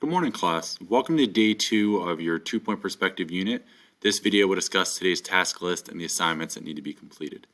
Good morning, class. Welcome to day 2 of your 2-point perspective unit. This video will discuss today's task list and the assignments that need to be completed.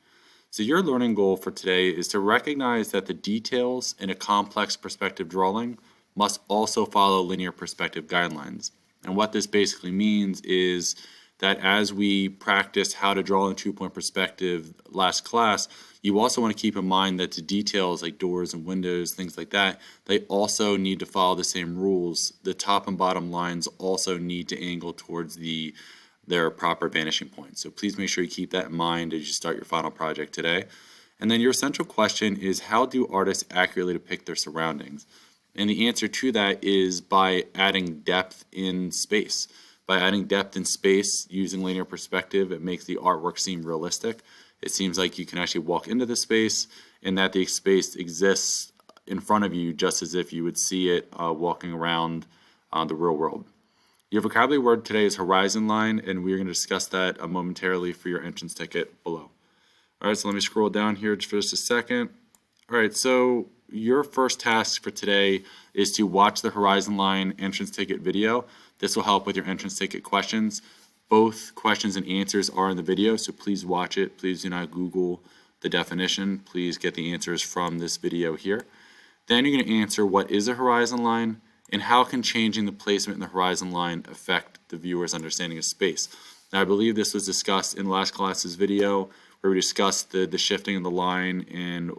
So your learning goal for today is to recognize that the details in a complex perspective drawing must also follow linear perspective guidelines. And what this basically means is that as we practice how to draw in 2-point perspective last class, you also want to keep in mind that the details like doors and windows, things like that, they also need to follow the same rules. The top and bottom lines also need to angle towards their proper vanishing point. So please make sure you keep that in mind as you start your final project today. And then your central question is, how do artists accurately depict their surroundings? And the answer to that is by adding depth in space. By adding depth in space using linear perspective, it makes the artwork seem realistic. It seems like you can actually walk into the space and that the space exists in front of you just as if you would see it walking around the real world. Your vocabulary word today is horizon line, and we're going to discuss that momentarily for your entrance ticket below. All right, so let me scroll down here for just a second. All right, so your first task for today is to watch the horizon line entrance ticket video. This will help with your entrance ticket questions. Both questions and answers are in the video, so please watch it. Please do not Google the definition. Please get the answers from this video here. Then you're going to answer what is a horizon line and how can changing the placement in the horizon line affect the viewer's understanding of space. Now, I believe this was discussed in last class's video where we discussed the shifting of the line and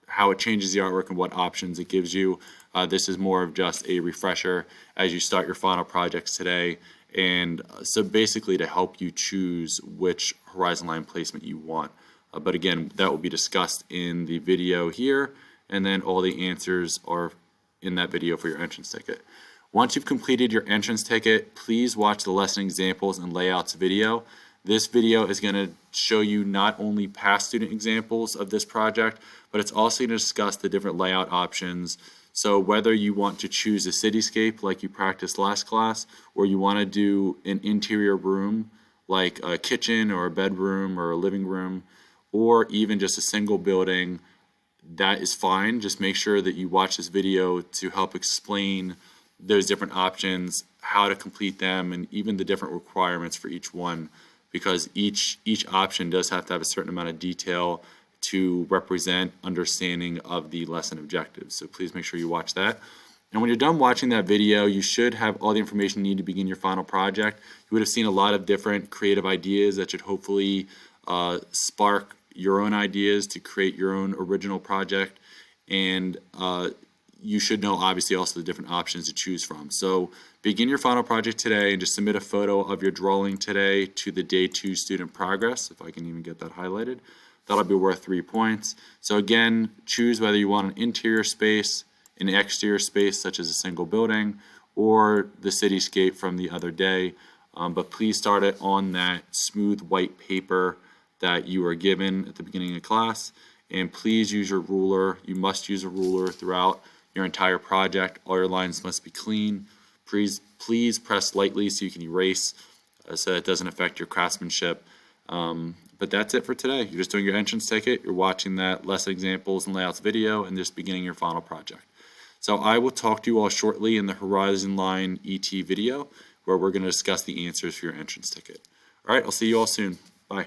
how it changes the artwork and what options it gives you. This is more of just a refresher as you start your final projects today. And so basically to help you choose which horizon line placement you want. But again, that will be discussed in the video here, and then all the answers are in that video for your entrance ticket. Once you've completed your entrance ticket, please watch the lesson examples and layouts video. This video is going to show you not only past student examples of this project, but it's also going to discuss the different layout options. So whether you want to choose a cityscape like you practiced last class, or you want to do an interior room like a kitchen or a bedroom or a living room, or even just a single building, that is fine. Just make sure that you watch this video to help explain those different options, how to complete them, and even the different requirements for each one, because each option does have to have a certain amount of detail to represent understanding of the lesson objectives. So please make sure you watch that. And when you're done watching that video, you should have all the information you need to begin your final project. You would have seen a lot of different creative ideas that should hopefully spark your own ideas to create your own original project. And you should know obviously also the different options to choose from. So begin your final project today and just submit a photo of your drawing today to the day 2 student progress, if I can even get that highlighted. That'll be worth 3 points. So again, choose whether you want an interior space, an exterior space such as a single building, or the cityscape from the other day. But please start it on that smooth white paper that you were given at the beginning of class. And please use your ruler. You must use a ruler throughout your entire project. All your lines must be clean. Please press lightly so you can erase so it doesn't affect your craftsmanship. But that's it for today. You're just doing your entrance ticket, you're watching that lesson examples and layouts video, and just beginning your final project. So I will talk to you all shortly in the Horizon Line ET video, where we're going to discuss the answers for your entrance ticket. All right, I'll see you all soon. Bye.